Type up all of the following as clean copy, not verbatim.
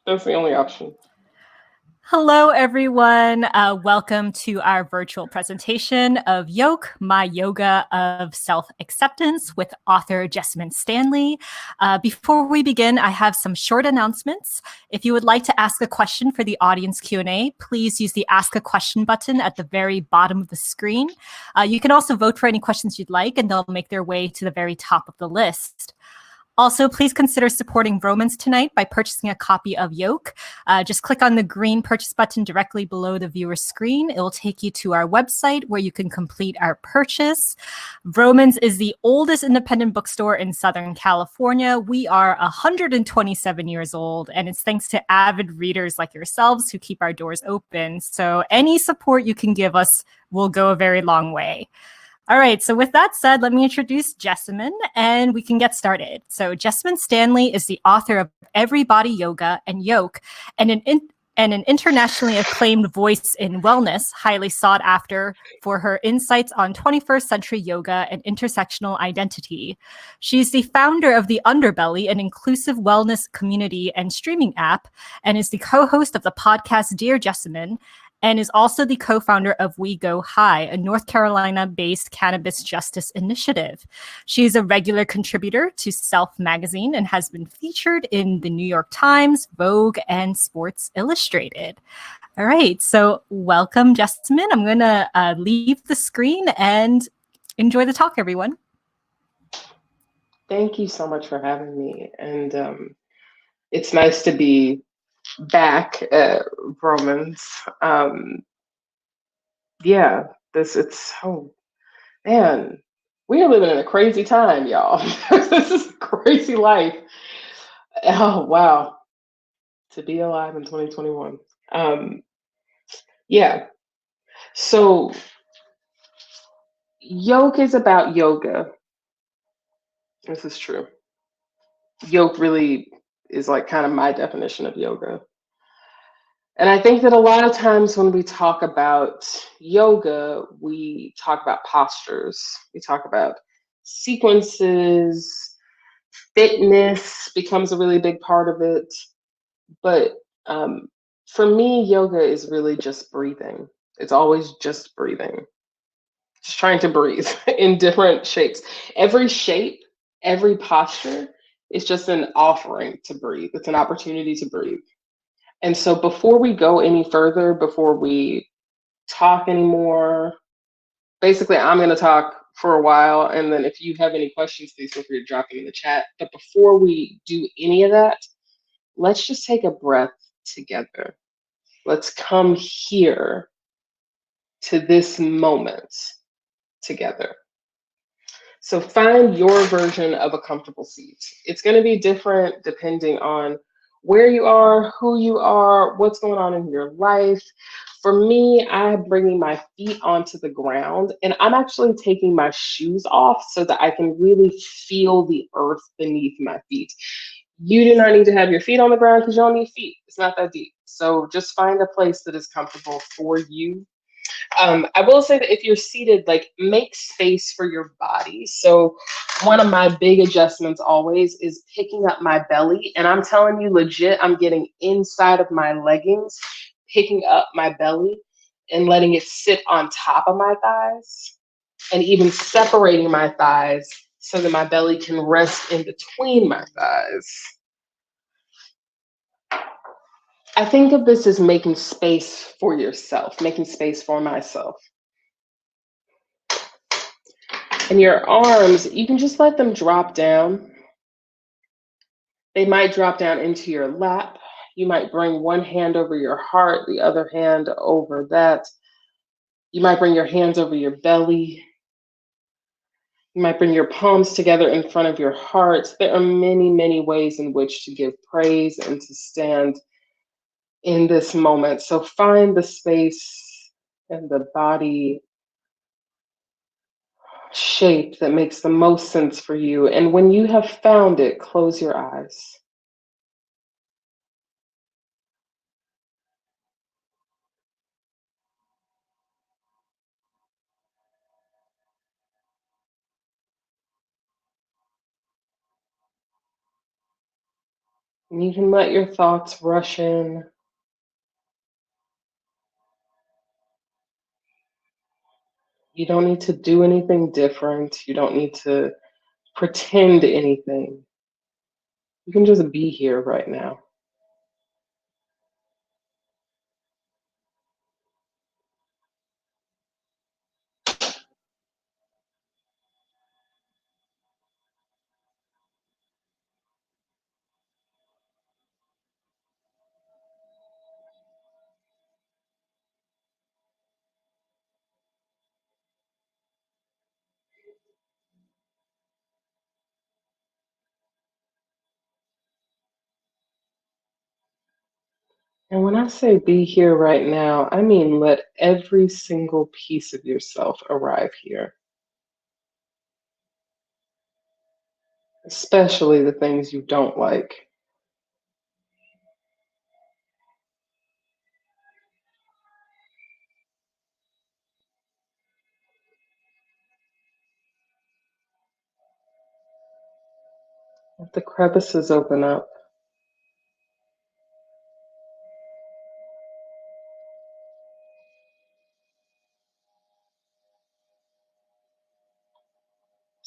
That's the only option. Hello, everyone. Welcome to our virtual presentation of Yoke, My Yoga of Self-Acceptance with author Jessamyn Stanley. Before we begin, I have some short announcements. If you would like to ask a question for the audience Q&A, please use the Ask a Question button at the very bottom of the screen. You can also vote for any questions you'd like, and they'll make their way to the very top of the list. Also, please consider supporting Vroman tonight by purchasing a copy of Yoke. Just click on the green purchase button directly below the viewer's screen. It will take you to our website where you can complete our purchase. Vroman is the oldest independent bookstore in Southern California. We are 127 years old, and it's thanks to avid readers like yourselves who keep our doors open. So any support you can give us will go a very long way. All right, so with that said, let me introduce Jessamyn and we can get started. So Jessamyn Stanley is the author of Everybody Yoga and Yoke, and an internationally acclaimed voice in wellness, highly sought after for her insights on 21st century yoga and intersectional identity. She's the founder of The Underbelly, an inclusive wellness community and streaming app, and is the co-host of the podcast Dear Jessamyn, and is also the co-founder of We Go High, a North Carolina-based cannabis justice initiative. She is a regular contributor to Self magazine and has been featured in the New York Times, Vogue, and Sports Illustrated. All right, so welcome, Jessamyn. I'm going to leave the screen and enjoy the talk, everyone. Thank you so much for having me. And it's nice to be back at Vroman's. Man, we are living in a crazy time, y'all. This is a crazy life. Oh, wow. To be alive in 2021. Yeah. So Yoke is about yoga. This is true. Yoke really is like kind of my definition of yoga. And I think that a lot of times when we talk about yoga, we talk about postures, we talk about sequences, fitness becomes a really big part of it. But for me, yoga is really just breathing. It's always just breathing, just trying to breathe in different shapes. Every shape, every posture is just an offering to breathe. It's an opportunity to breathe. And so before we go any further, before we talk anymore, basically I'm going to talk for a while. And then if you have any questions, please feel free to drop them in the chat. But before we do any of that, let's just take a breath together. Let's come here to this moment together. So find your version of a comfortable seat. It's going to be different depending on where you are, who you are, what's going on in your life. For me, I'm bringing my feet onto the ground and I'm actually taking my shoes off so that I can really feel the earth beneath my feet. You do not need to have your feet on the ground because you don't need feet. It's not that deep. So just find a place that is comfortable for you. I will say that if you're seated, like make space for your body. So one of my big adjustments always is picking up my belly. And I'm telling you legit, I'm getting inside of my leggings, picking up my belly and letting it sit on top of my thighs and even separating my thighs so that my belly can rest in between my thighs. I think of this as making space for yourself, making space for myself. And your arms, you can just let them drop down. They might drop down into your lap. You might bring one hand over your heart, the other hand over that. You might bring your hands over your belly. You might bring your palms together in front of your heart. There are many, many ways in which to give praise and to stand in this moment. So find the space and the body shape that makes the most sense for you. And when you have found it, close your eyes. And you can let your thoughts rush in. You don't need to do anything different. You don't need to pretend anything. You can just be here right now. And when I say be here right now, I mean let every single piece of yourself arrive here, especially the things you don't like. Let the crevices open up.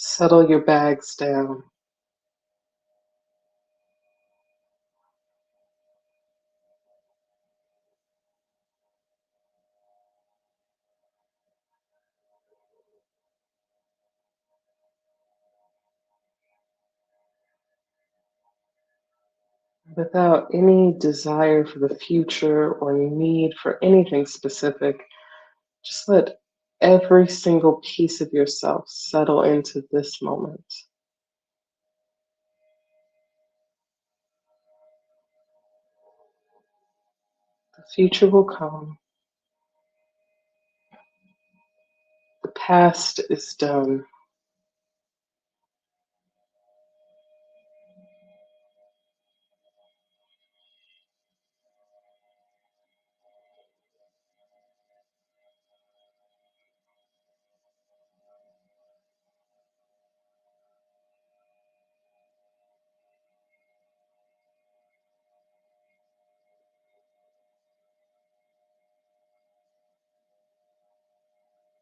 Settle your bags down. Without any desire for the future or need for anything specific, just let every single piece of yourself settle into this moment. The future will come. The past is done.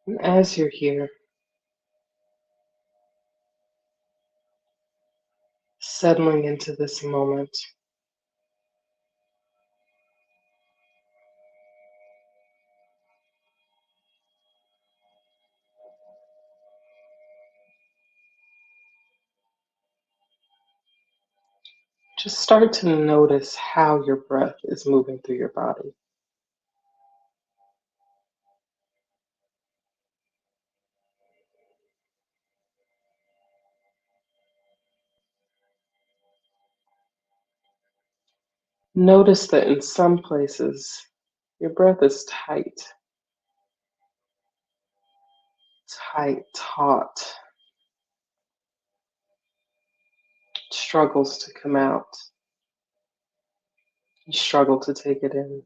And as you're here, settling into this moment, just start to notice how your breath is moving through your body. Notice that in some places, your breath is tight, taut, struggles to come out. You struggle to take it in.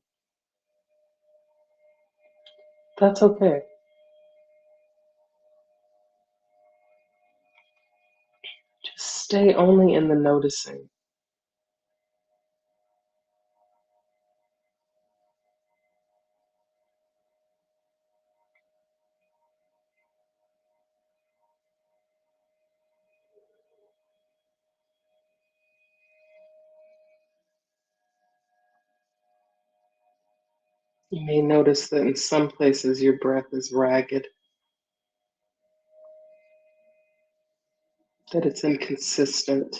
That's okay. Just stay only in the noticing. You may notice that in some places your breath is ragged, that it's inconsistent.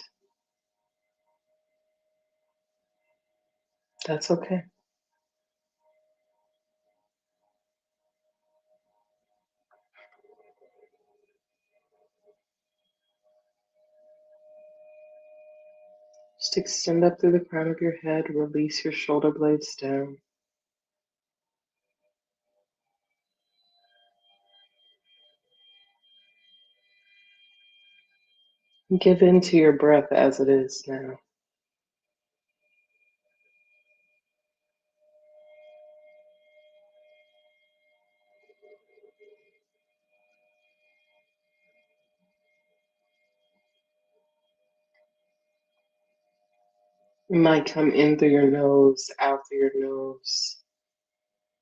That's okay. Just extend up through the crown of your head, release your shoulder blades down. Give in to your breath as it is now. You might come in through your nose, out through your nose,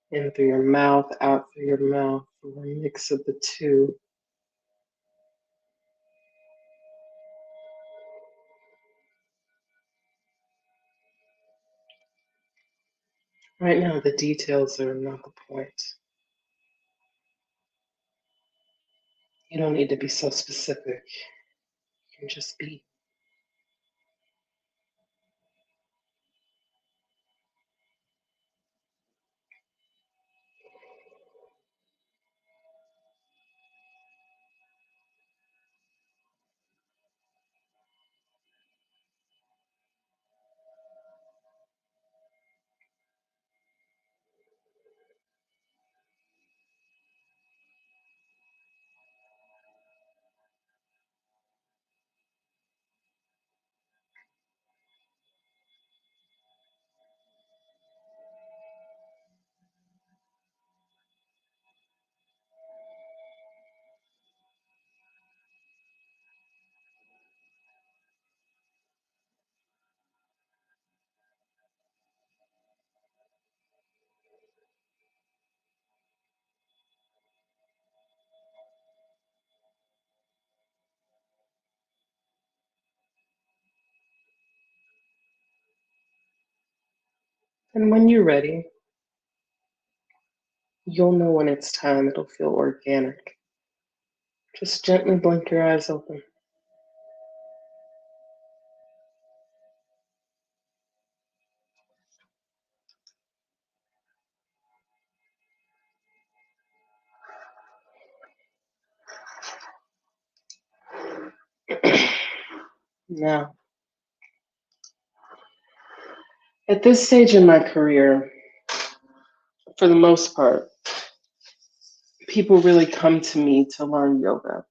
in through your mouth, out through your mouth, or a mix of the two. Right now, the details are not the point. You don't need to be so specific. You can just be. And when you're ready, you'll know when it's time. It'll feel organic. Just gently blink your eyes open. Now, at this stage in my career, for the most part, people really come to me to learn yoga,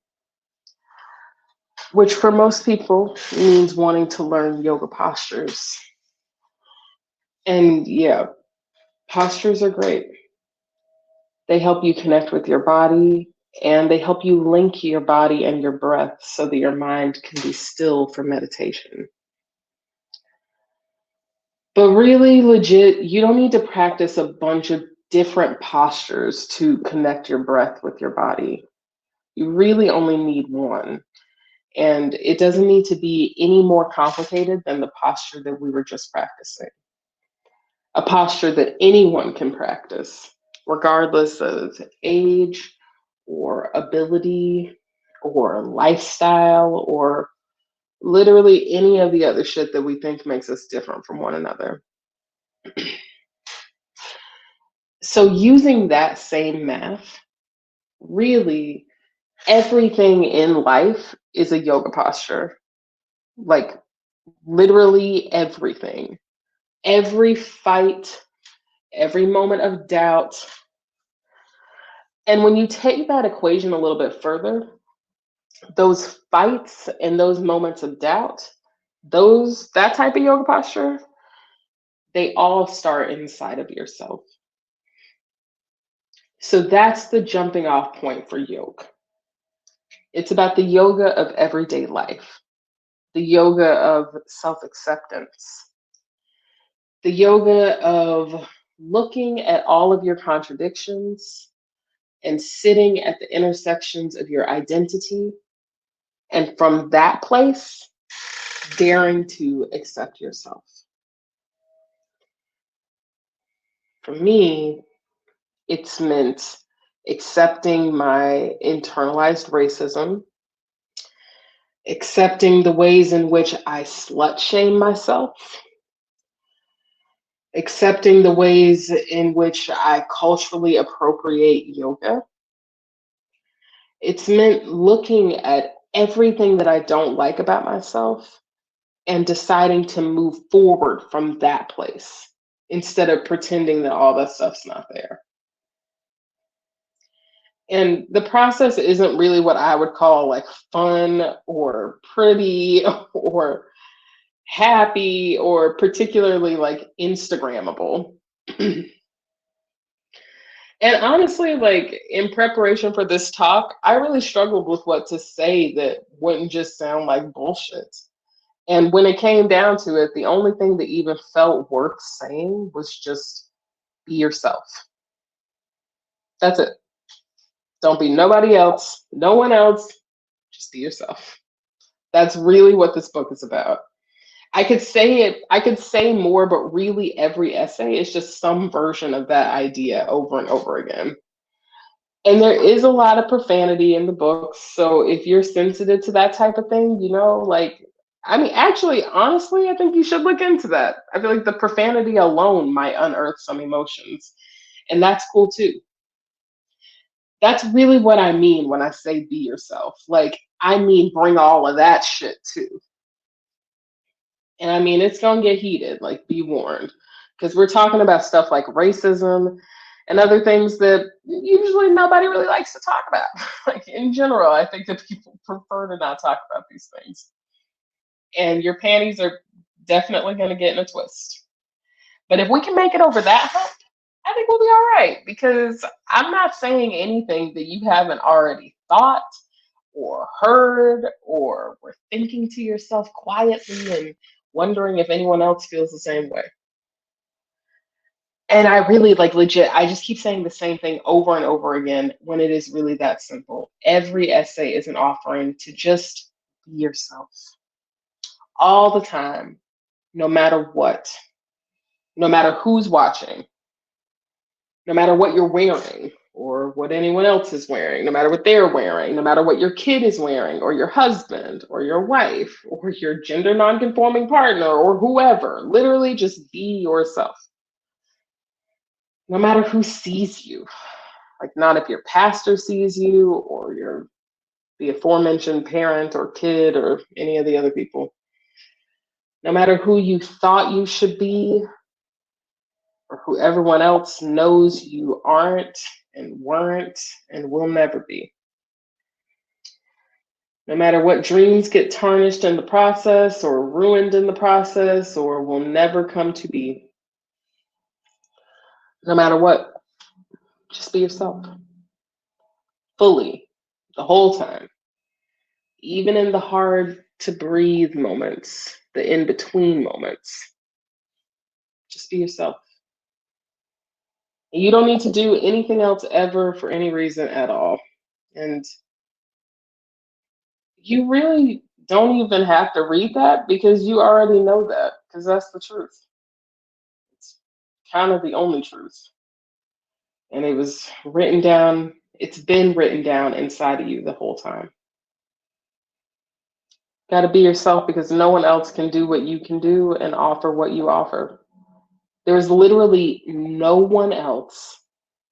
which for most people means wanting to learn yoga postures. And yeah, postures are great. They help you connect with your body and they help you link your body and your breath so that your mind can be still for meditation. But really, legit, you don't need to practice a bunch of different postures to connect your breath with your body. You really only need one. And it doesn't need to be any more complicated than the posture that we were just practicing. A posture that anyone can practice, regardless of age or ability or lifestyle or literally any of the other shit that we think makes us different from one another. So, using that same math, really everything in life is a yoga posture. Like, literally everything. Every fight, every moment of doubt. And when you take that equation a little bit further, those fights and those moments of doubt, that type of yoga posture, they all start inside of yourself. So that's the jumping off point for yoga. It's about the yoga of everyday life, the yoga of self acceptance, the yoga of looking at all of your contradictions and sitting at the intersections of your identity. And from that place, daring to accept yourself. For me, it's meant accepting my internalized racism, accepting the ways in which I slut shame myself, accepting the ways in which I culturally appropriate yoga. It's meant looking at everything that I don't like about myself and deciding to move forward from that place instead of pretending that all that stuff's not there. And the process isn't really what I would call like fun or pretty or happy or particularly like Instagrammable. And honestly, like in preparation for this talk, I really struggled with what to say that wouldn't just sound like bullshit. And when it came down to it, the only thing that even felt worth saying was just be yourself. That's it. Don't be nobody else, no one else, just be yourself. That's really what this book is about. I could say more, but really every essay is just some version of that idea over and over again. And there is a lot of profanity in the books. So if you're sensitive to that type of thing, like, I mean, actually, honestly, I think you should look into that. I feel like the profanity alone might unearth some emotions. And that's cool too. That's really what I mean when I say be yourself. Like, I mean, bring all of that shit too. And I mean, it's going to get heated, like, be warned. Because we're talking about stuff like racism and other things that usually nobody really likes to talk about. Like, in general, I think that people prefer to not talk about these things. And your panties are definitely going to get in a twist. But if we can make it over that hump, I think we'll be all right. Because I'm not saying anything that you haven't already thought or heard or were thinking to yourself quietly and wondering if anyone else feels the same way. And I really, like, legit, I just keep saying the same thing over and over again when it is really that simple. Every essay is an offering to just be yourself all the time, no matter what, no matter who's watching, no matter what you're wearing or what anyone else is wearing, no matter what they're wearing, no matter what your kid is wearing or your husband or your wife or your gender nonconforming partner or whoever. Literally just be yourself. No matter who sees you. Like, not if your pastor sees you or the aforementioned parent or kid or any of the other people. No matter who you thought you should be or who everyone else knows you aren't and weren't and will never be. No matter what dreams get tarnished in the process or ruined in the process or will never come to be. No matter what, just be yourself. Fully, the whole time. Even in the hard to breathe moments, the in between moments. Just be yourself. You don't need to do anything else ever for any reason at all. And you really don't even have to read that because you already know that, because that's the truth. It's kind of the only truth. And it was written down, it's been written down inside of you the whole time. Got to be yourself because no one else can do what you can do and offer what you offer. There's literally no one else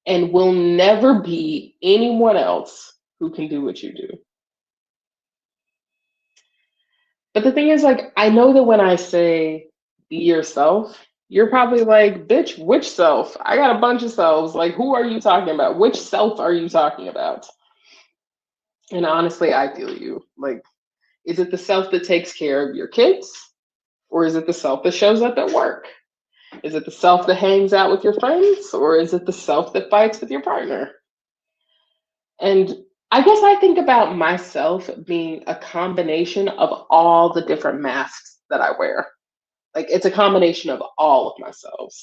and will never be anyone else who can do what you do. But the thing is, like, I know that when I say be yourself, you're probably like, bitch, which self? I got a bunch of selves. Like, who are you talking about? Which self are you talking about? And honestly, I feel you. Like, is it the self that takes care of your kids? Or is it the self that shows up at work? Is it the self that hangs out with your friends? Or is it the self that fights with your partner? And I guess I think about myself being a combination of all the different masks that I wear. Like, it's a combination of all of myself.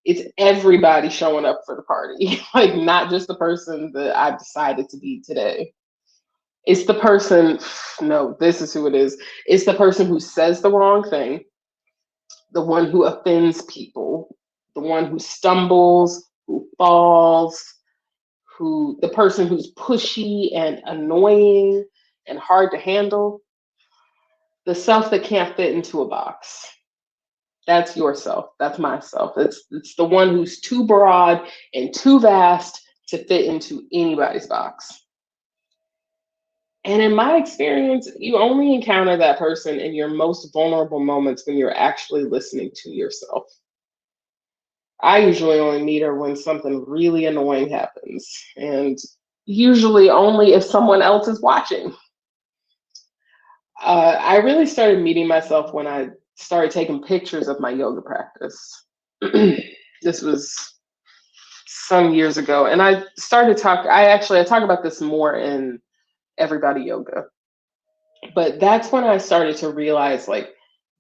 It's everybody showing up for the party, like, not just the person that I've decided to be today. It's the person, no, this is who it is. It's the person who says the wrong thing, the one who offends people, the one who stumbles, who falls, the person who's pushy and annoying and hard to handle, the self that can't fit into a box. That's yourself. That's myself. It's the one who's too broad and too vast to fit into anybody's box. And in my experience, you only encounter that person in your most vulnerable moments when you're actually listening to yourself. I usually only meet her when something really annoying happens, and usually only if someone else is watching. I really started meeting myself when I started taking pictures of my yoga practice. This was some years ago, and I talk about this more in Everybody Yoga. But that's when I started to realize like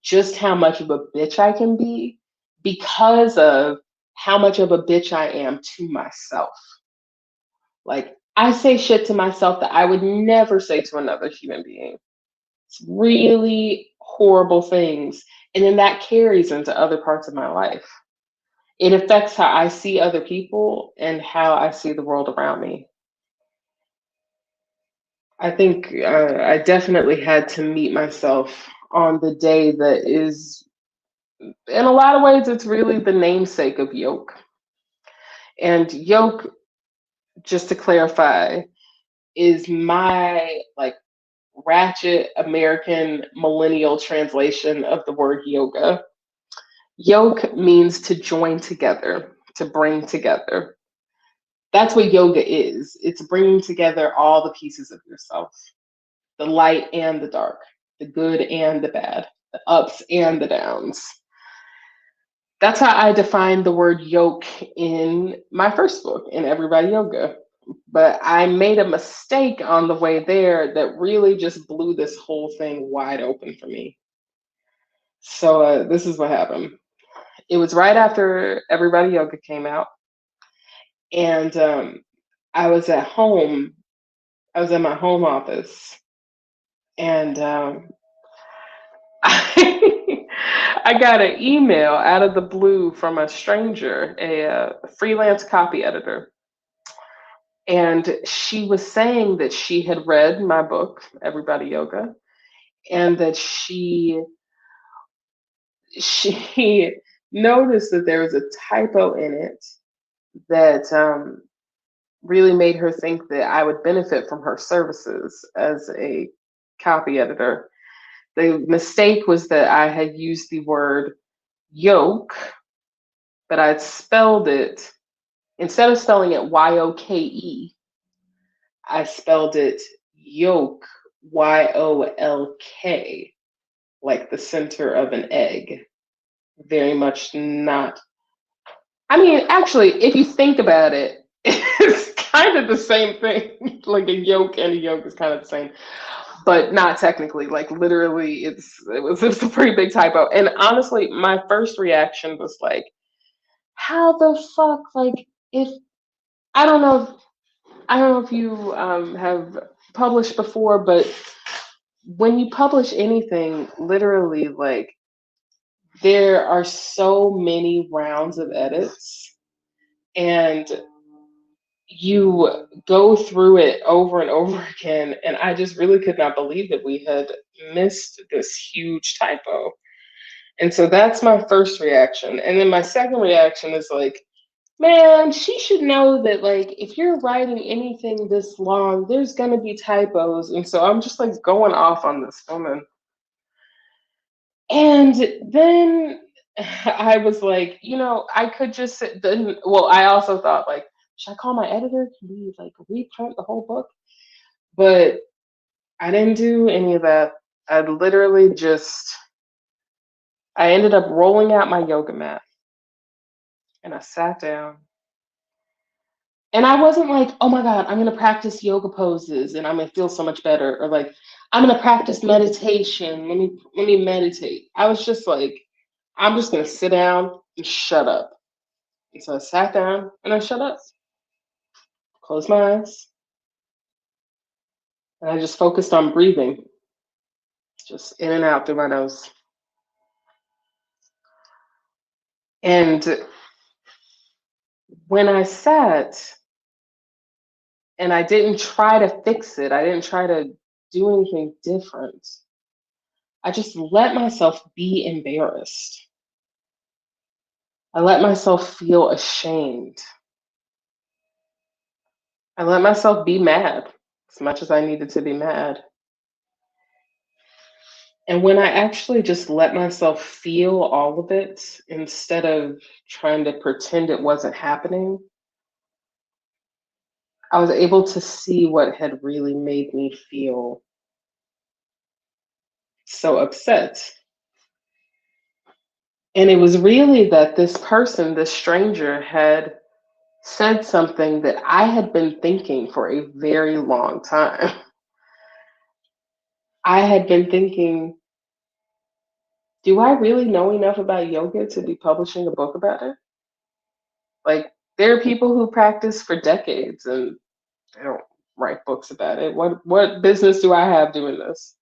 just how much of a bitch I can be because of how much of a bitch I am to myself. Like I say shit to myself that I would never say to another human being. It's really horrible things. And then that carries into other parts of my life. It affects how I see other people and how I see the world around me. I think I definitely had to meet myself on the day that is, in a lot of ways, it's really the namesake of Yoke. And Yoke, just to clarify, is my like ratchet American millennial translation of the word yoga. Yoke means to join together, to bring together. That's what yoga is. It's bringing together all the pieces of yourself, the light and the dark, the good and the bad, the ups and the downs. That's how I defined the word yoke in my first book, in Everybody Yoga. But I made a mistake on the way there that really just blew this whole thing wide open for me. So this is what happened. It was right after Everybody Yoga came out, and I was at home. I was in my home office, and I got an email out of the blue from a stranger, a freelance copy editor, and she was saying that she had read my book, Everybody Yoga, and that she noticed that there was a typo in it that really made her think that I would benefit from her services as a copy editor. The mistake was that I had used the word yoke, but I'd spelled it, instead of spelling it Yoke, I spelled it yoke, Yolk, like the center of an egg. Very much not. I mean, actually, if you think about it, it's kind of the same thing. Like a yolk and a yolk is kind of the same, but not technically. Like literally, it's a pretty big typo. And honestly, my first reaction was like, how the fuck? Like, if I don't know, I don't know if you have published before, but when you publish anything, literally, like there are so many rounds of edits, and you go through it over and over again. And I just really could not believe that we had missed this huge typo. And so that's my first reaction. And then my second reaction is like, man, she should know that, like, if you're writing anything this long, there's going to be typos. And so I'm just like going off on this woman. And then I was like, I could just sit. Then, well, I also thought, like, should I call my editor? Can we, like, reprint the whole book? But I didn't do any of that. I literally just, I ended up rolling out my yoga mat and I sat down. And I wasn't like, oh my God, I'm going to practice yoga poses and I'm going to feel so much better. Or like, I'm going to practice meditation. Let me meditate. I was just like, I'm just going to sit down and shut up. And so I sat down and I shut up, closed my eyes, and I just focused on breathing, just in and out through my nose. And when I sat and I didn't try to fix it, I didn't try to do anything different, I just let myself be embarrassed. I let myself feel ashamed. I let myself be mad as much as I needed to be mad. And when I actually just let myself feel all of it instead of trying to pretend it wasn't happening, I was able to see what had really made me feel so upset. And it was really that this person, this stranger, had said something that I had been thinking for a very long time. I had been thinking, do I really know enough about yoga to be publishing a book about it? Like, there are people who practice for decades and they don't write books about it. What business do I have doing this?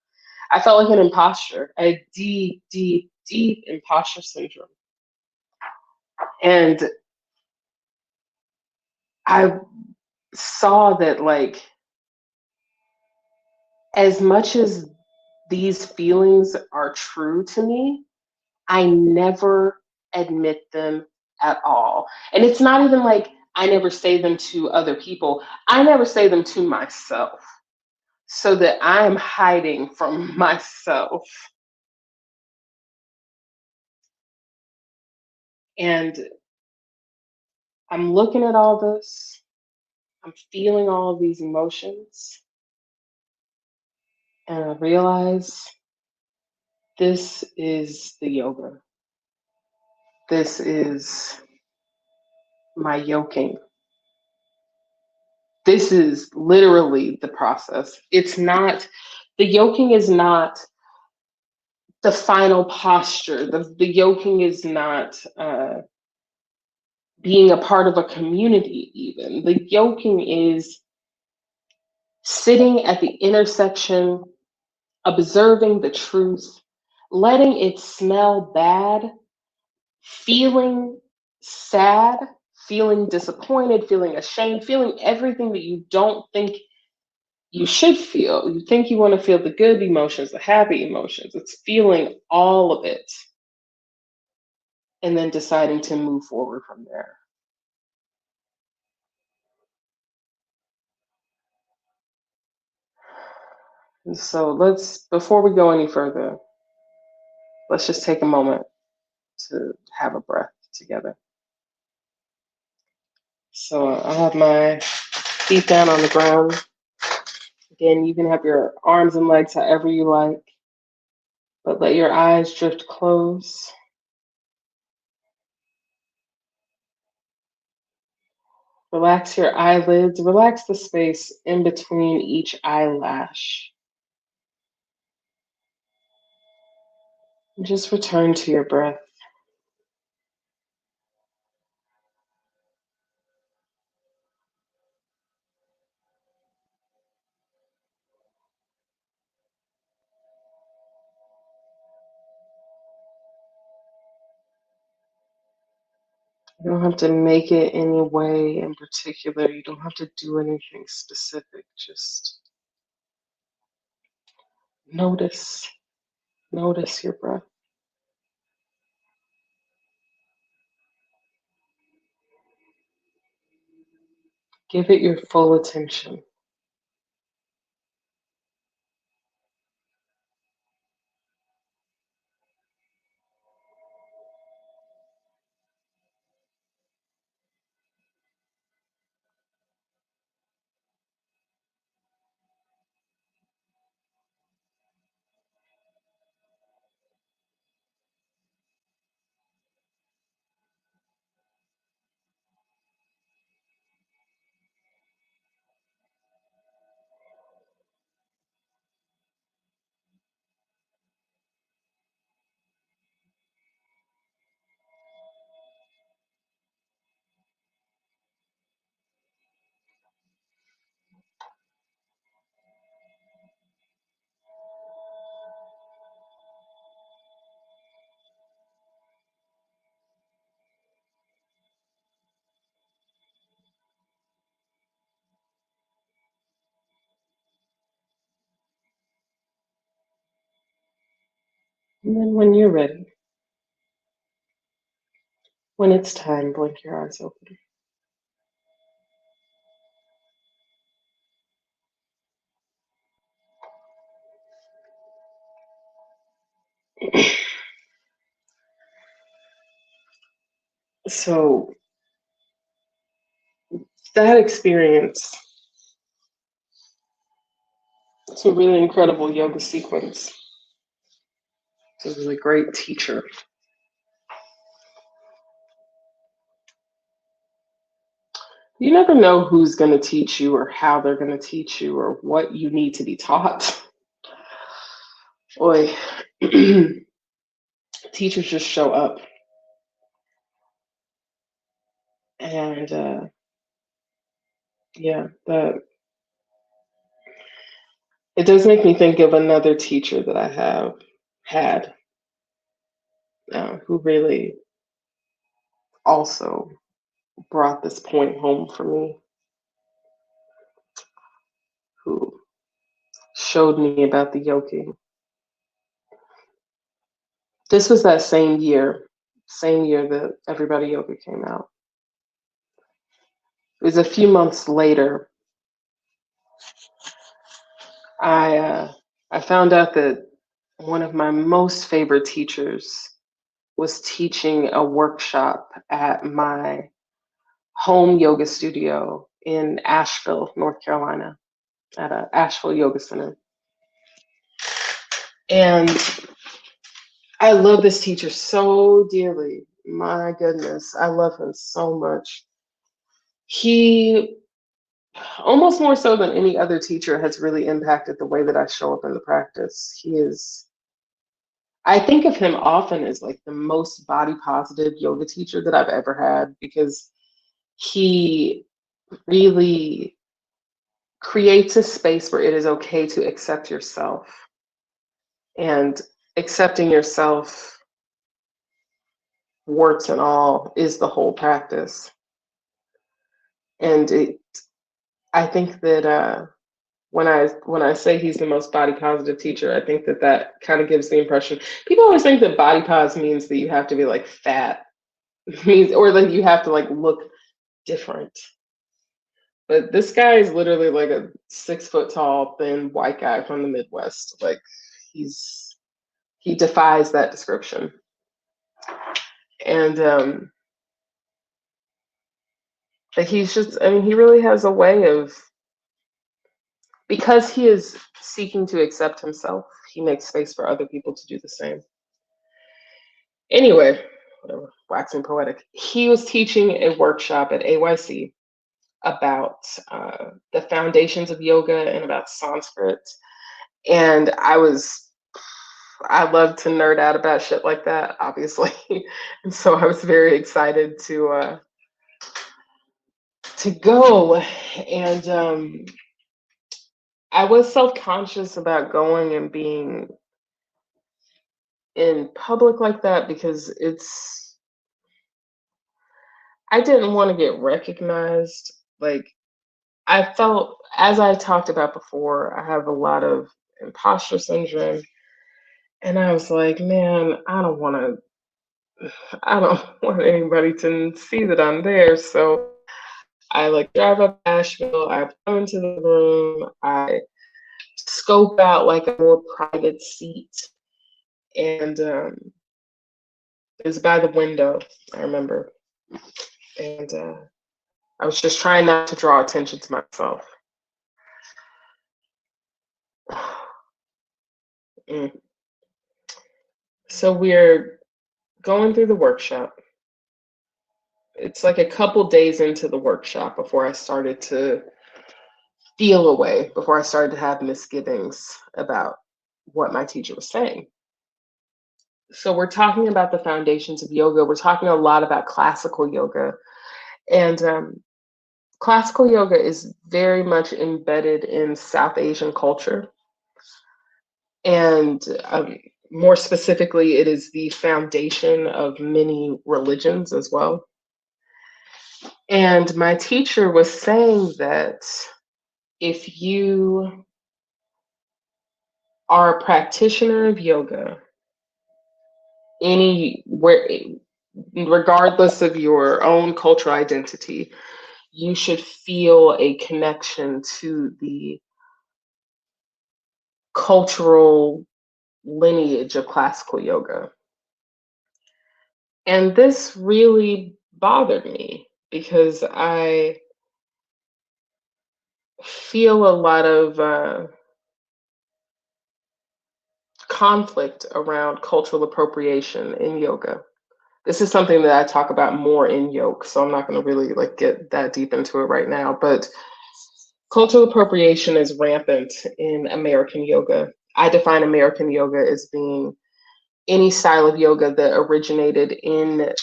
I felt like an imposter, a deep, deep, deep imposter syndrome. And I saw that, like, as much as these feelings are true to me, I never admit them at all. And it's not even like I never say them to other people, I never say them to myself, so that I'm hiding from myself. And I'm looking at all this, I'm feeling all of these emotions, and I realize this is the yoga. This is my yoking. This is literally the process. It's not, the yoking is not the final posture. The yoking is not being a part of a community, even. The yoking is sitting at the intersection, observing the truth, letting it smell bad, feeling sad, feeling disappointed, feeling ashamed, feeling everything that you don't think you should feel. You think you want to feel the good emotions, the happy emotions. It's feeling all of it and then deciding to move forward from there. And so before we go any further, let's just take a moment to have a breath together. So I have my feet down on the ground. Again, you can have your arms and legs however you like, but let your eyes drift close. Relax your eyelids, relax the space in between each eyelash. And just return to your breath. You don't have to make it any way in particular. You don't have to do anything specific. Just notice. Notice your breath. Give it your full attention. And then when you're ready, when it's time, blink your eyes open. So that experience, it's a really incredible yoga sequence. It's a really great teacher. You never know who's going to teach you or how they're going to teach you or what you need to be taught. Boy, teachers just show up, and yeah, that it does make me think of another teacher that I have had, who really also brought this point home for me, who showed me about the yoking. This was that same year that Everybody Yoga came out. It was a few months later. I found out that one of my most favorite teachers was teaching a workshop at my home yoga studio in Asheville, North Carolina, at a Asheville Yoga Center. And I love this teacher so dearly. My goodness, I love him so much. He, almost more so than any other teacher, has really impacted the way that I show up in the practice. I think of him often as like the most body positive yoga teacher that I've ever had, because he really creates a space where it is okay to accept yourself. And accepting yourself, warts and all, is the whole practice. And I think that when I say he's the most body positive teacher, I think that kind of gives the impression. People always think that body pos means that you have to be like fat, means, or that you have to like look different. But this guy is literally like a 6 foot tall, thin white guy from the Midwest. Like he defies that description. And but he's just, I mean, he really has a way of, because he is seeking to accept himself, he makes space for other people to do the same. Anyway, whatever, waxing poetic. He was teaching a workshop at AYC about the foundations of yoga and about Sanskrit. And I love to nerd out about shit like that, obviously. And so I was very excited to go. And I was self-conscious about going and being in public like that, because I didn't want to get recognized. Like, I felt, as I talked about before, I have a lot of imposter syndrome. And I was like, man, I don't want anybody to see that I'm there. So I like drive up to Asheville, I come into the room, I scope out like a more private seat. And it was by the window, I remember. And I was just trying not to draw attention to myself. So we're going through the workshop. It's like a couple days into the workshop before I started to feel away, before I started to have misgivings about what my teacher was saying. So we're talking about the foundations of yoga. We're talking a lot about classical yoga. And classical yoga is very much embedded in South Asian culture. And more specifically, it is the foundation of many religions as well. And my teacher was saying that if you are a practitioner of yoga, anywhere, regardless of your own cultural identity, you should feel a connection to the cultural lineage of classical yoga. And this really bothered me, because I feel a lot of conflict around cultural appropriation in yoga. This is something that I talk about more in Yoke, so I'm not going to really like get that deep into it right now. But cultural appropriation is rampant in American yoga. I define American yoga as being any style of yoga that originated in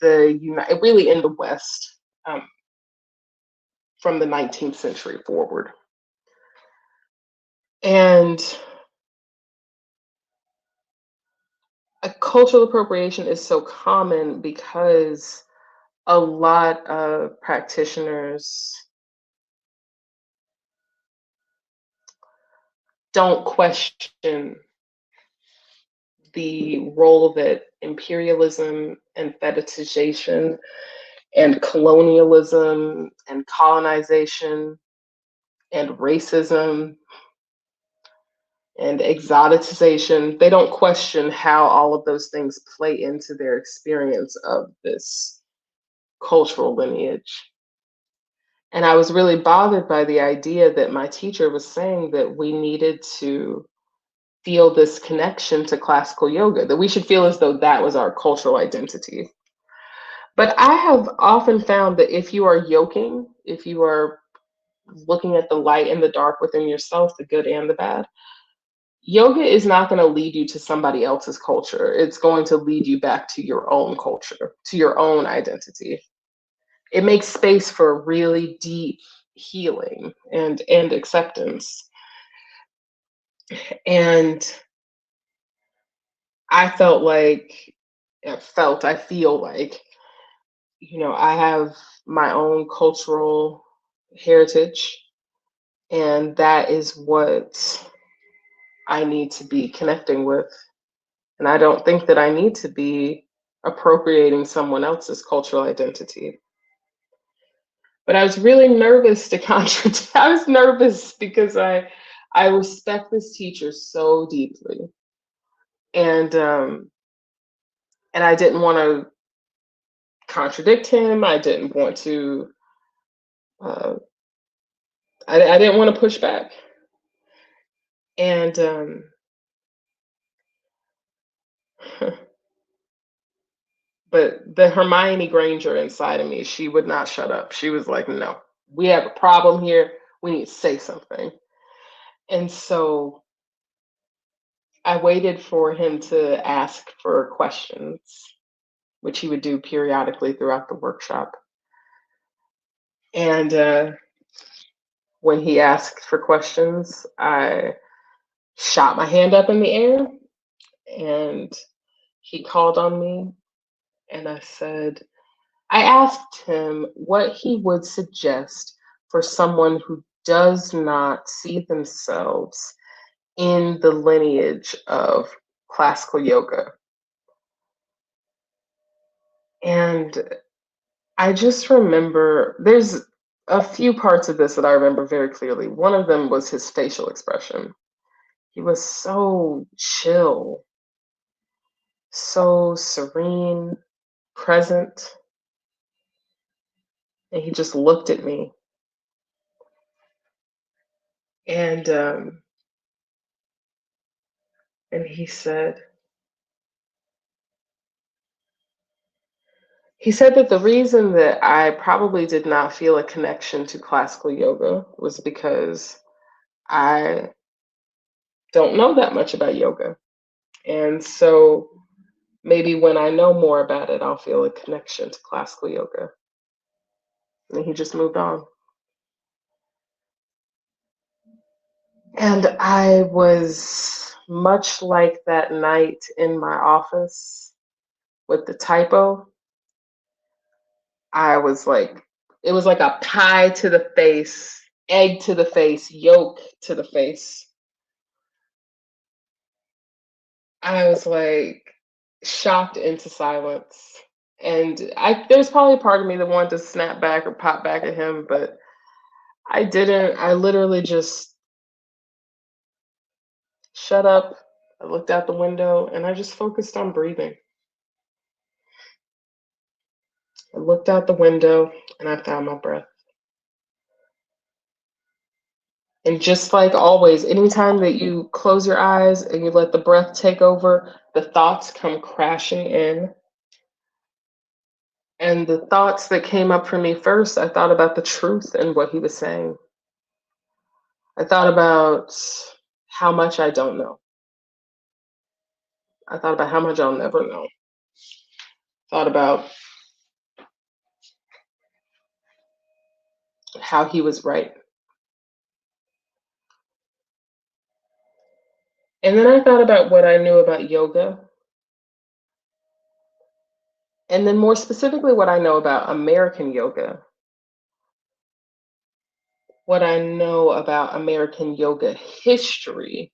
really in the West, from the 19th century forward. And cultural appropriation is so common because a lot of practitioners don't question the role that imperialism and fetishization and colonialism and colonization and racism and exoticization, they don't question how all of those things play into their experience of this cultural lineage. And I was really bothered by the idea that my teacher was saying that we needed to feel this connection to classical yoga, that we should feel as though that was our cultural identity. But I have often found that if you are yoking, if you are looking at the light and the dark within yourself, the good and the bad, yoga is not going to lead you to somebody else's culture. It's going to lead you back to your own culture, to your own identity. It makes space for really deep healing and acceptance. And I feel like, I have my own cultural heritage, and that is what I need to be connecting with. And I don't think that I need to be appropriating someone else's cultural identity. But I was really nervous to contradict. I was nervous because I respect this teacher so deeply, and I didn't want to contradict him. I didn't want to. I didn't want to push back, and but the Hermione Granger inside of me, she would not shut up. She was like, "No, we have a problem here. We need to say something." And so I waited for him to ask for questions, which he would do periodically throughout the workshop. And when he asked for questions, I shot my hand up in the air, and he called on me, and I asked him what he would suggest for someone who does not see themselves in the lineage of classical yoga. And I just remember there's a few parts of this that I remember very clearly. One of them was his facial expression. He was so chill, so serene, present, and he just looked at me. And he said that the reason that I probably did not feel a connection to classical yoga was because I don't know that much about yoga. And so maybe when I know more about it, I'll feel a connection to classical yoga. And he just moved on. And I was much like that night in my office with the typo. I was like, it was like a pie to the face, egg to the face, yolk to the face. I was like shocked into silence. And there was probably a part of me that wanted to snap back or pop back at him, but I didn't. I literally just shut up. I looked out the window and I just focused on breathing. I looked out the window and I found my breath. And just like always, anytime that you close your eyes and you let the breath take over, the thoughts come crashing in. And the thoughts that came up for me first, I thought about the truth and what he was saying. I thought about how much I don't know. I thought about how much I'll never know. Thought about how he was right. And then I thought about what I knew about yoga. And then more specifically, what I know about American yoga. What I know about American yoga history.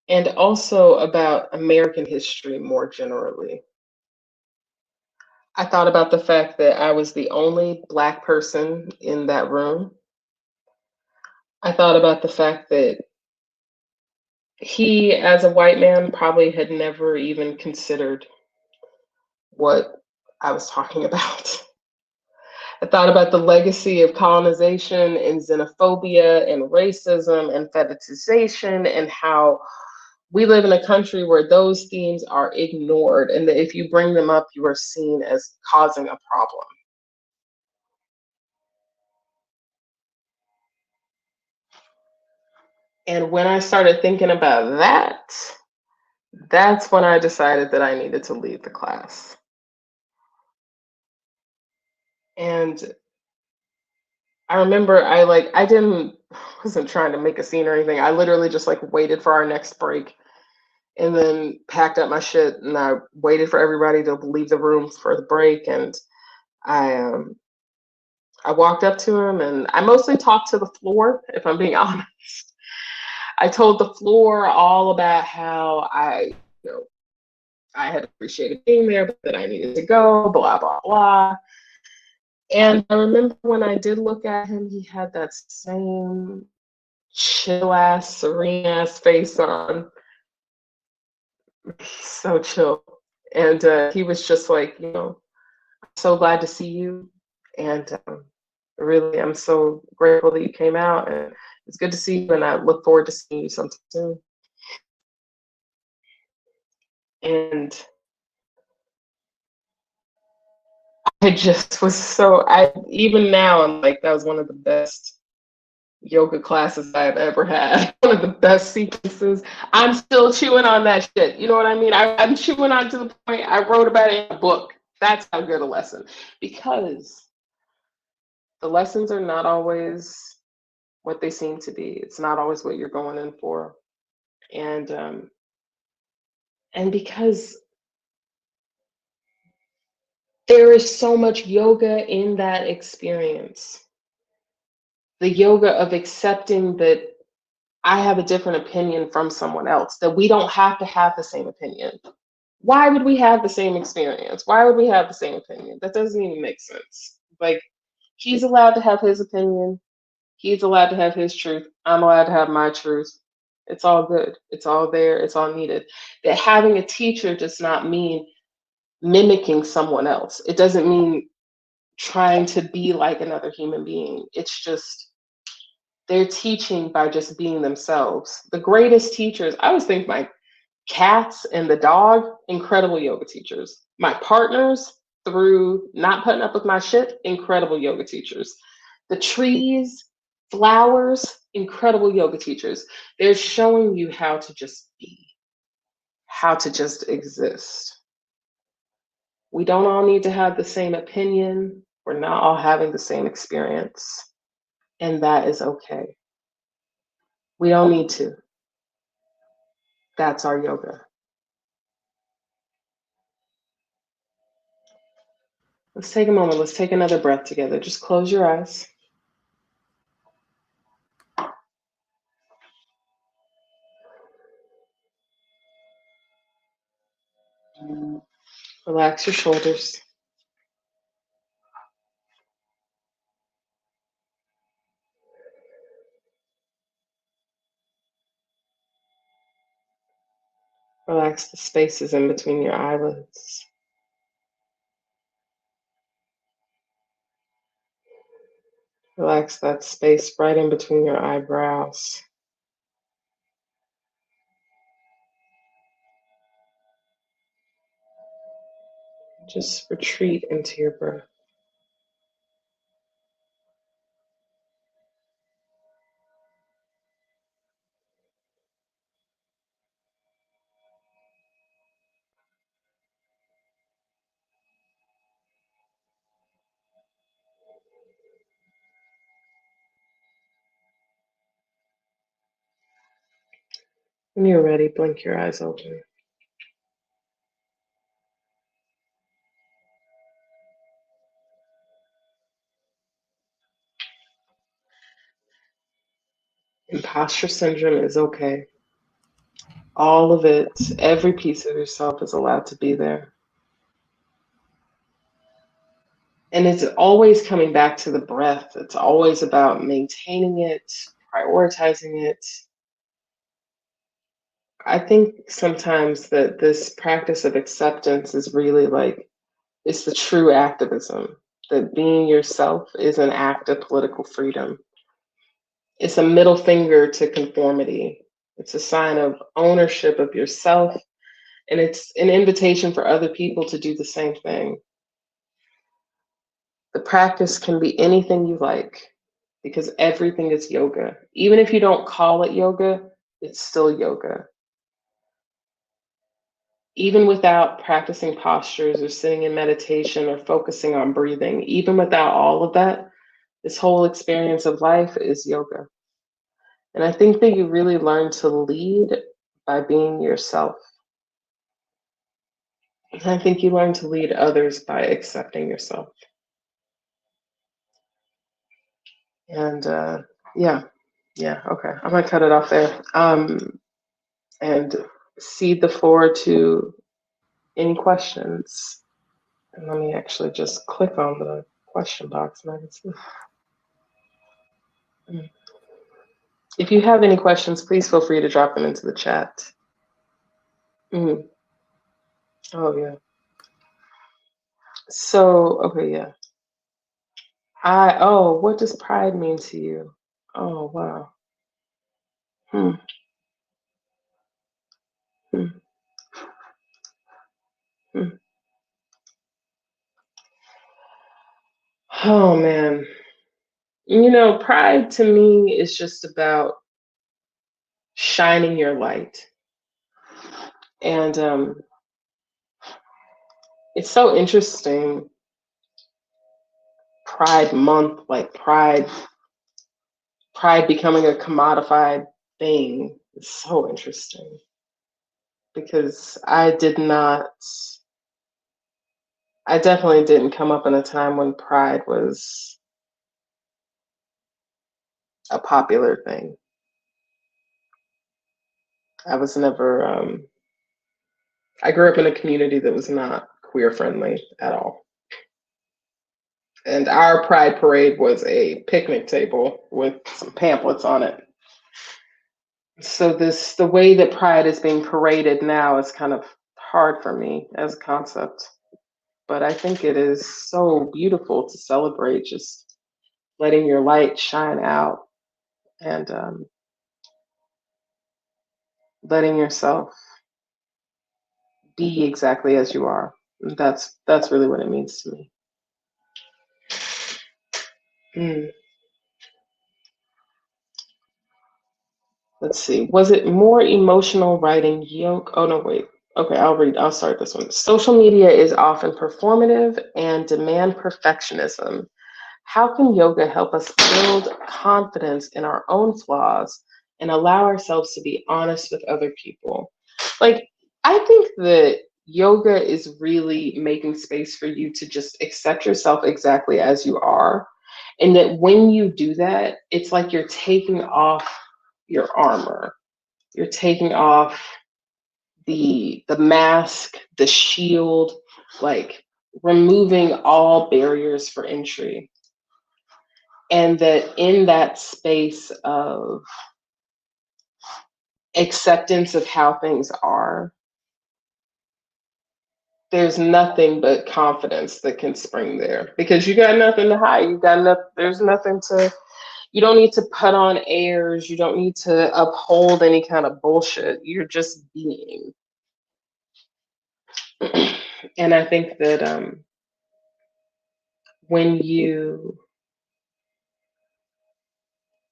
And also about American history more generally. I thought about the fact that I was the only Black person in that room. I thought about the fact that he, as a white man, probably had never even considered what I was talking about. I thought about the legacy of colonization and xenophobia and racism and fetishization, and how we live in a country where those themes are ignored, and that if you bring them up, you are seen as causing a problem. And when I started thinking about that, that's when I decided that I needed to leave the class. And I remember wasn't trying to make a scene or anything. I literally just like waited for our next break and then packed up my shit, and I waited for everybody to leave the room for the break. And I I walked up to him, and I mostly talked to the floor, if I'm being honest. I told the floor all about how you know, I had appreciated being there, but that I needed to go, blah, blah, blah. And I remember when I did look at him, he had that same chill ass, serene ass face on. So chill. And he was just like, I'm so glad to see you. And really, I'm so grateful that you came out. And it's good to see you. And I look forward to seeing you sometime soon. And I just was even now, I'm like, that was one of the best yoga classes I've ever had. One of the best sequences. I'm still chewing on that shit. You know what I mean? I'm chewing on to the point I wrote about it in a book. That's how good a lesson. Because the lessons are not always what they seem to be. It's not always what you're going in for. And because there is so much yoga in that experience. The yoga of accepting that I have a different opinion from someone else, that we don't have to have the same opinion. Why would we have the same experience? Why would we have the same opinion? That doesn't even make sense. Like, he's allowed to have his opinion. He's allowed to have his truth. I'm allowed to have my truth. It's all good. It's all there. It's all needed. That having a teacher does not mean mimicking someone else. It doesn't mean trying to be like another human being. It's just they're teaching by just being themselves. The greatest teachers, I always think my cats and the dog, incredible yoga teachers. My partners, through not putting up with my shit, incredible yoga teachers. The trees, flowers, incredible yoga teachers. They're showing you how to just be, how to just exist. We don't all need to have the same opinion. We're not all having the same experience. And that is okay. We don't need to. That's our yoga. Let's take a moment. Let's take another breath together. Just close your eyes. Relax your shoulders. Relax the spaces in between your eyelids. Relax that space right in between your eyebrows. Just retreat into your breath. When you're ready, blink your eyes open. Imposter syndrome is okay. All of it, every piece of yourself is allowed to be there. And it's always coming back to the breath. It's always about maintaining it, prioritizing it. I think sometimes that this practice of acceptance is really like, it's the true activism, that being yourself is an act of political freedom. It's a middle finger to conformity. It's a sign of ownership of yourself, and it's an invitation for other people to do the same thing. The practice can be anything you like because everything is yoga. Even if you don't call it yoga, it's still yoga. Even without practicing postures or sitting in meditation or focusing on breathing, even without all of that, this whole experience of life is yoga. And I think that you really learn to lead by being yourself. And I think you learn to lead others by accepting yourself. And yeah, okay. I'm gonna cut it off there. And cede the floor to any questions. And let me actually just click on the question box and I can see. If you have any questions, please feel free to drop them into the chat. Mm. Oh yeah. So okay, yeah. What does pride mean to you? Oh wow. Hmm. Hmm. Hmm. Oh man. You know, pride to me is just about shining your light. And it's so interesting. Pride month, like pride becoming a commodified thing is so interesting because I definitely didn't come up in a time when pride was a popular thing. I was never, I grew up in a community that was not queer friendly at all. And our pride parade was a picnic table with some pamphlets on it. So the way that pride is being paraded now is kind of hard for me as a concept. But I think it is so beautiful to celebrate just letting your light shine out and letting yourself be exactly as you are. That's really what it means to me. Mm. Let's see. Was it more emotional writing Yoke? Oh no, wait. Okay, I'll start this one. Social media is often performative and demand perfectionism. How can yoga help us build confidence in our own flaws and allow ourselves to be honest with other people? Like, I think that yoga is really making space for you to just accept yourself exactly as you are. And that when you do that, it's like you're taking off your armor. You're taking off the mask, the shield, like removing all barriers for entry. And that in that space of acceptance of how things are, there's nothing but confidence that can spring there because you got nothing to hide. There's nothing to, you don't need to put on airs. You don't need to uphold any kind of bullshit. You're just being. And I think that when you,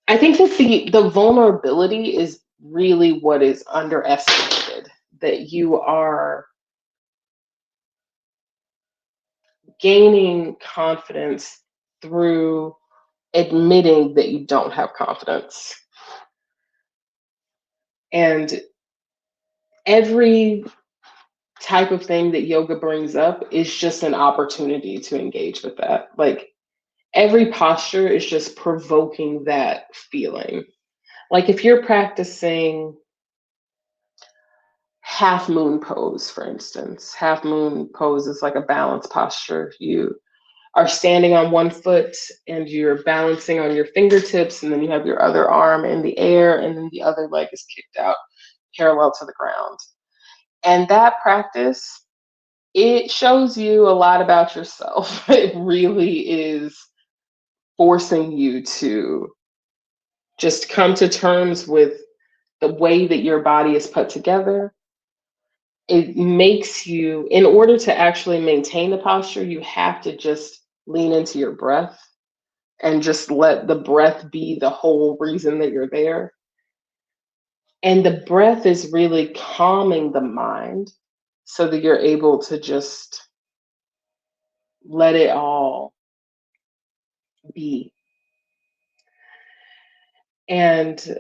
I think that the vulnerability is really what is underestimated, that you are gaining confidence through admitting that you don't have confidence. And every type of thing that yoga brings up is just an opportunity to engage with that. Like every posture is just provoking that feeling. Like if you're practicing half moon pose, for instance, half moon pose is like a balance posture. You are standing on one foot and you're balancing on your fingertips, and then you have your other arm in the air, and then the other leg is kicked out parallel to the ground. And that practice, it shows you a lot about yourself. It really is forcing you to just come to terms with the way that your body is put together. It makes you, in order to actually maintain the posture, you have to just lean into your breath and just let the breath be the whole reason that you're there. And the breath is really calming the mind so that you're able to just let it all be. And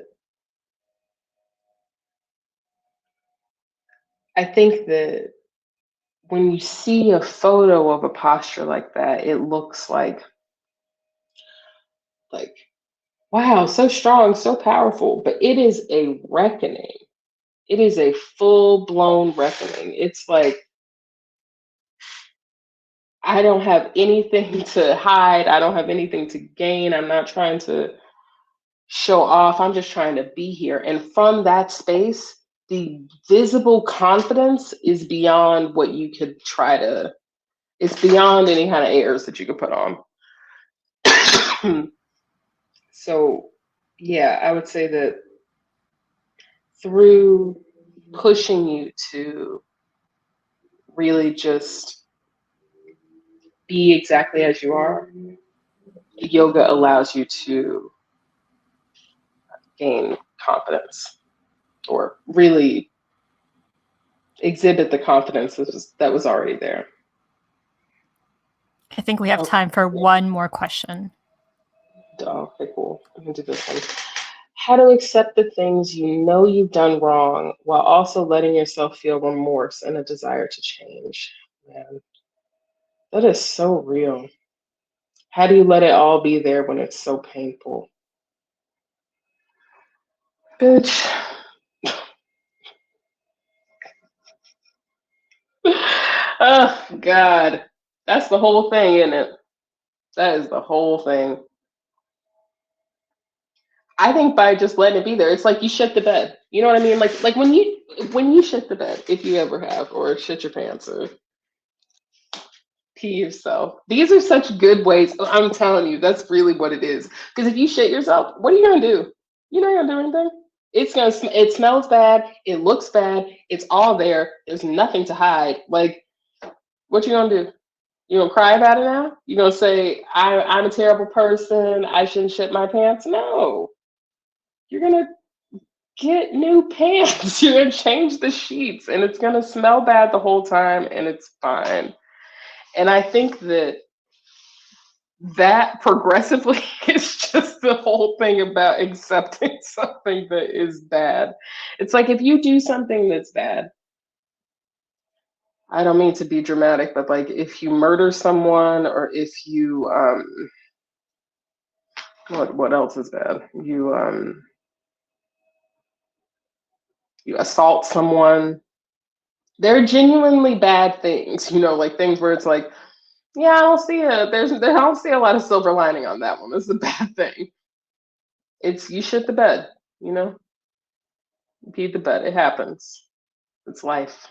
I think that when you see a photo of a posture like that, it looks like wow, so strong, so powerful, but it is a reckoning. It is a full blown reckoning. It's like I don't have anything to hide. I don't have anything to gain. I'm not trying to show off. I'm just trying to be here. And from that space, the visible confidence is beyond what you could try to, it's beyond any kind of airs that you could put on. So, yeah, I would say that through pushing you to really just be exactly as you are, yoga allows you to gain confidence or really exhibit the confidence that was already there. I think we have time for one more question. Okay, cool. I'm gonna do this one. How to accept the things you know you've done wrong while also letting yourself feel remorse and a desire to change. Man, that is so real. How do you let it all be there when it's so painful? Bitch. Oh, God. That's the whole thing, isn't it? That is the whole thing. I think by just letting it be there, it's like you shit the bed. You know what I mean? Like when you shit the bed, if you ever have, or shit your pants, or pee yourself. These are such good ways. I'm telling you, that's really what it is. Because if you shit yourself, what are you gonna do? You're not gonna do anything. It's gonna. It smells bad. It looks bad. It's all there. There's nothing to hide. Like, what you gonna do? You gonna cry about it now? You gonna say I'm a terrible person. I shouldn't shit my pants? No. You're gonna get new pants. You're gonna change the sheets, and it's gonna smell bad the whole time, and it's fine. And I think that progressively is just the whole thing about accepting something that is bad. It's like if you do something that's bad, I don't mean to be dramatic, but like if you murder someone, or if you what else is bad? You assault someone. They're genuinely bad things, like things where it's like, yeah, I don't see a lot of silver lining on that one. This is a bad thing. It's you shit the bed, you peed the bed. It happens. It's life.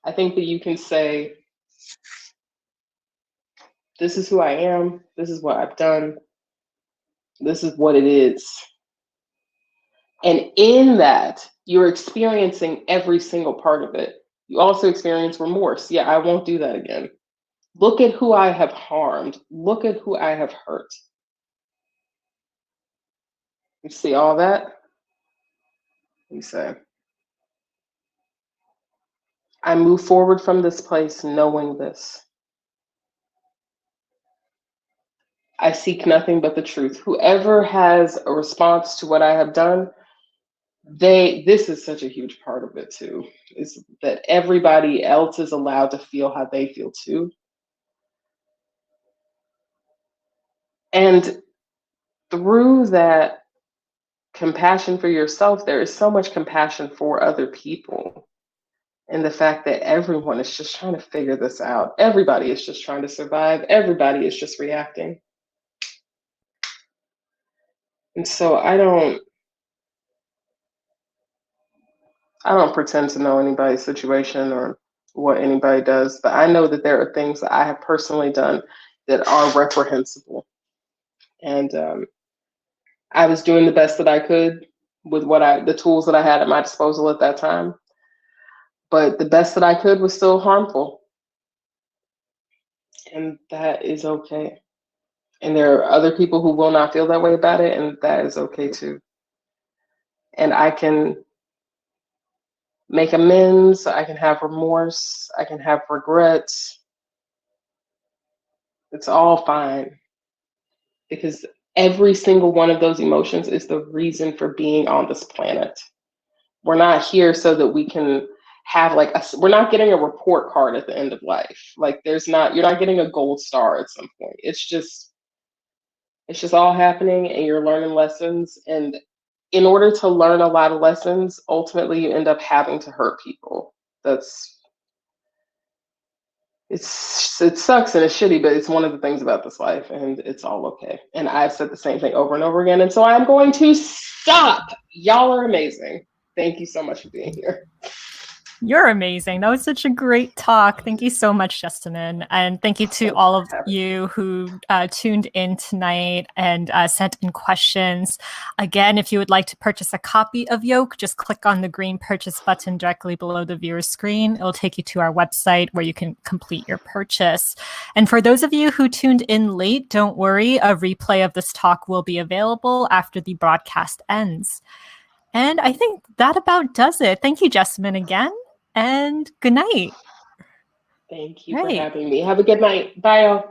I think that you can say, this is who I am, this is what I've done, this is what it is. And in that, you're experiencing every single part of it. You also experience remorse. Yeah, I won't do that again. Look at who I have harmed. Look at who I have hurt. You see all that? You say, I move forward from this place knowing this. I seek nothing but the truth. Whoever has a response to what I have done, this is such a huge part of it too, is that everybody else is allowed to feel how they feel too. And through that compassion for yourself, there is so much compassion for other people. And the fact that everyone is just trying to figure this out. Everybody is just trying to survive. Everybody is just reacting. And so I don't pretend to know anybody's situation or what anybody does, but I know that there are things that I have personally done that are reprehensible. And I was doing the best that I could with the tools that I had at my disposal at that time. But the best that I could was still harmful. And that is okay. And there are other people who will not feel that way about it, and that is okay too. And I can make amends, I can have remorse, I can have regrets. It's all fine. Because every single one of those emotions is the reason for being on this planet. We're not here so that we can have we're not getting a report card at the end of life. Like you're not getting a gold star at some point. It's just all happening and you're learning lessons. And in order to learn a lot of lessons, ultimately you end up having to hurt people. It sucks and it's shitty, but it's one of the things about this life, and it's all okay. And I've said the same thing over and over again, and so I'm going to stop. Y'all are amazing. Thank you so much for being here. You're amazing. That was such a great talk. Thank you so much, Jessamyn. And thank you to all of you who tuned in tonight and sent in questions. Again, if you would like to purchase a copy of Yoke, just click on the green purchase button directly below the viewer's screen. It'll take you to our website where you can complete your purchase. And for those of you who tuned in late, don't worry, a replay of this talk will be available after the broadcast ends. And I think that about does it. Thank you, Jessamyn, again. And good night. Thank you for having me. Have a good night. Bye, y'all.